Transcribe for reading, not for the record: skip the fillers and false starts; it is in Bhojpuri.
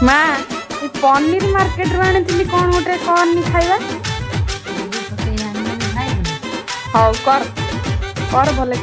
माँ ये पनीर मार्केट रू आनी कौन गोटे करनी खाଇବା हौ कर कर भले